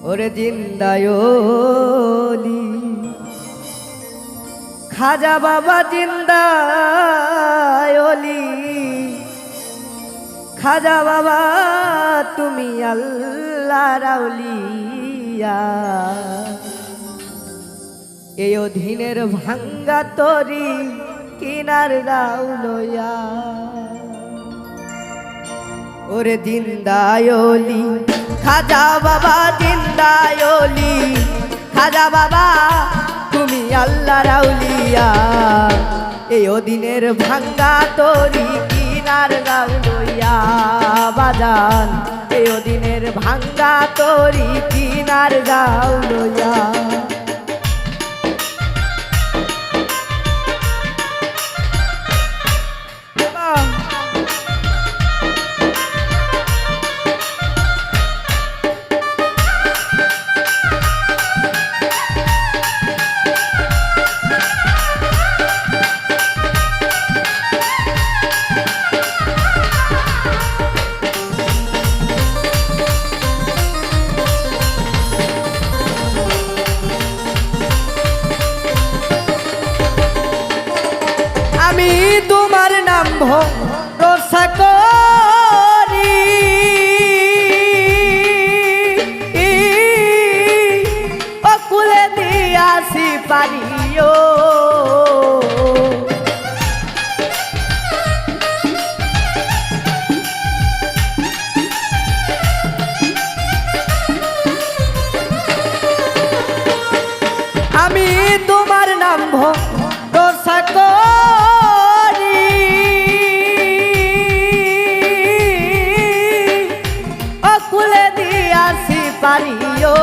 ওরে জিন্দায়লি খাজা বাবা জিন্দায়লি খাজা বাবা তুমি আল্লাহ রাউলিয়া এই অধীনের ভাঙ্গা তরি কিনার রাউলয়া ওরে জিন্দায়লি খাজা বাবা জিন্দায়লি খাজা বাবা তুমি আল্লাহ রাউলিয়া এই অধীনের ভাঙ্গা তরি কিনার রাউলয়া বাজান এই অধীনের ভাঙ্গা তরি কিনার রাউলয়া আমি তোমার নাম ভরসা করি অকুলে দিয়াছি পারিও আমি তোমার নাম ভরসা করি অকুলে দিয়াছি পারিও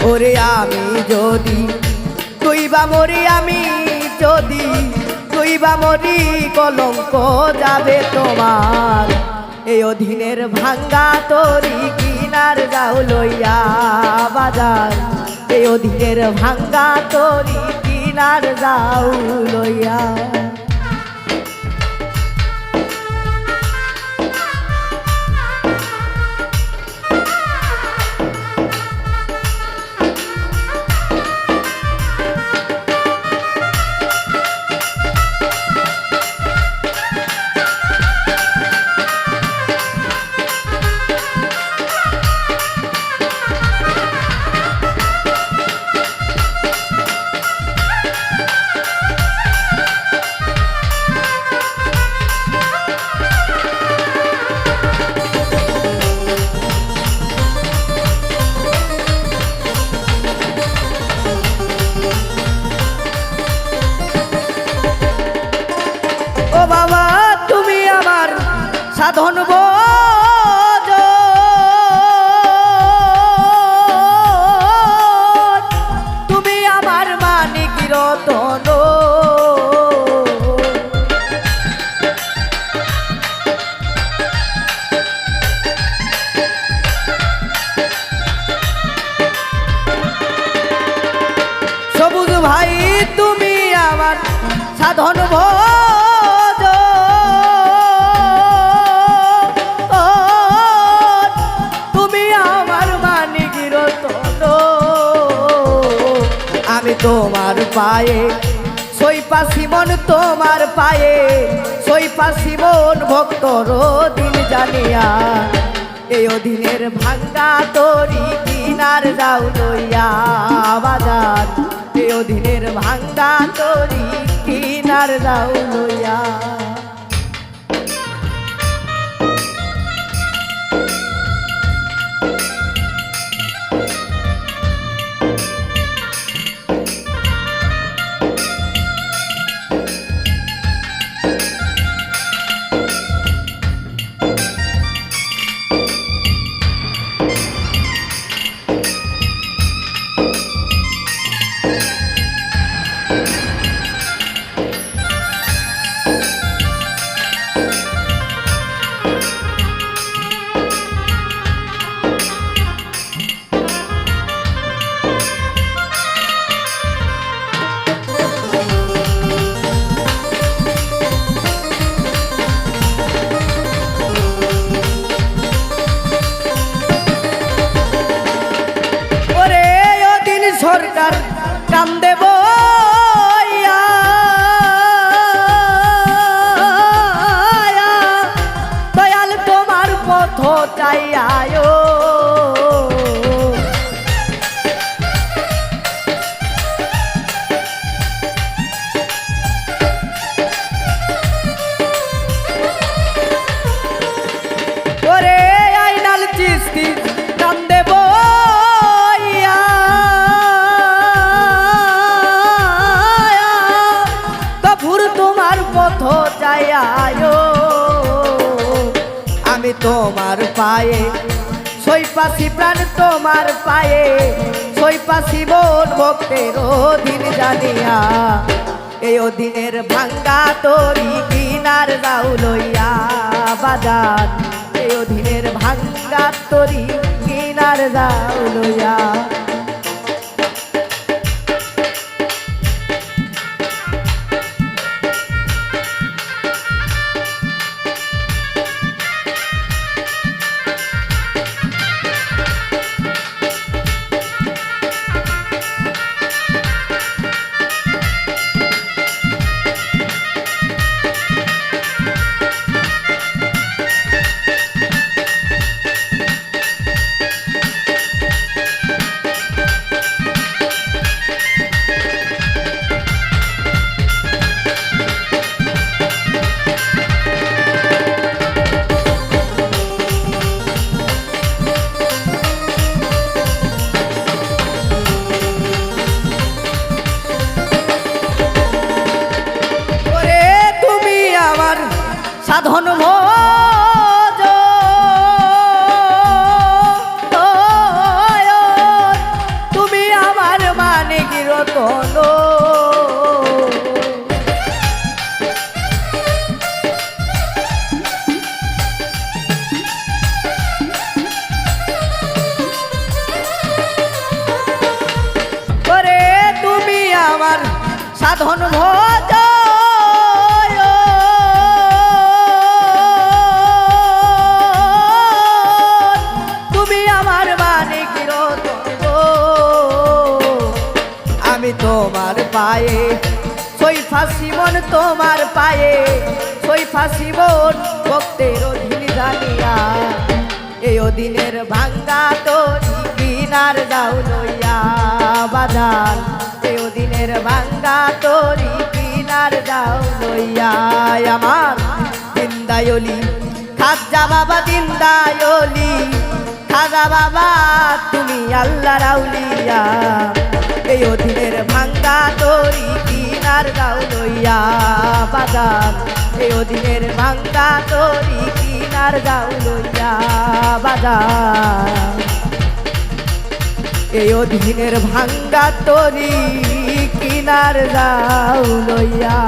ওরে আমি যদি তুই বা মরি আমি যদি তুই বা মরি কলঙ্ক যাবে তোমার এই অধীনের ভাঙ্গা তরি কিনার যাও লইয়া বাজার এই অধীনের ভাঙ্গা তরি কিনার যাও লইয়া ও বাবা তুমি আমার সাধন বোঝ তুমি আমার মানিক রতন সবুজ ভাই তুমি আমার সাধন ভোজ তুমি আমার মানিক রতন আমি তোমার পায়ে সইপাশি মন তোমার পায়ে সইপাশি মন ভক্তর দিন জানিয়া এই অধীনের ভাঙ্গা তরি কিনার যাও লইয়া বাজার এই অধীনের ভাঙ্গা তরি কিনার যাও লইয়া প্রাণ দেব দয়াল তোমার পথ চাইয়ায় ওরে আইনাল চিস্তি প্রাণ দেব গফুর তোমার পথ চাইয়ায় আমি তোমার পায়ে সইপাশি প্রাণ তোমার পায়ে সইপাশি মন ভক্তের অধীন জানিয়া এই অধীনের ভাঙ্গা তরি কিনার দাও লইয়া বাজার এই অধীনের ভাঙ্গা তরি কিনার দাও লইয়া সাধন ভোজ তুমি আমার মানে গিরতন করে তুমি আমার সাধন ভোজ তোমার পায়ে সই ফাঁসি মন তোমার পায়ে সই ফাঁসি মন ভক্তের অধীন জানিয়া এই অধীনের ভাঙ্গা তরি কিনার দাও লইয়া বাজার এই অধীনের ভাঙ্গা তরি কিনার দাও লইয়া আমার দিনদায়লি খাজা বাবা দিনদায়লি খাজা বাবা তুমি আল্লাহ রাউলিয়া এই অধীনের ভাঙ্গা তরি কিনার দাও লইয়া বাজার এই অধীনের ভাঙ্গা তরি কিনার দাও লইয়া বাজার এই অধীনের ভাঙ্গা তরি কিনার দাও লইয়া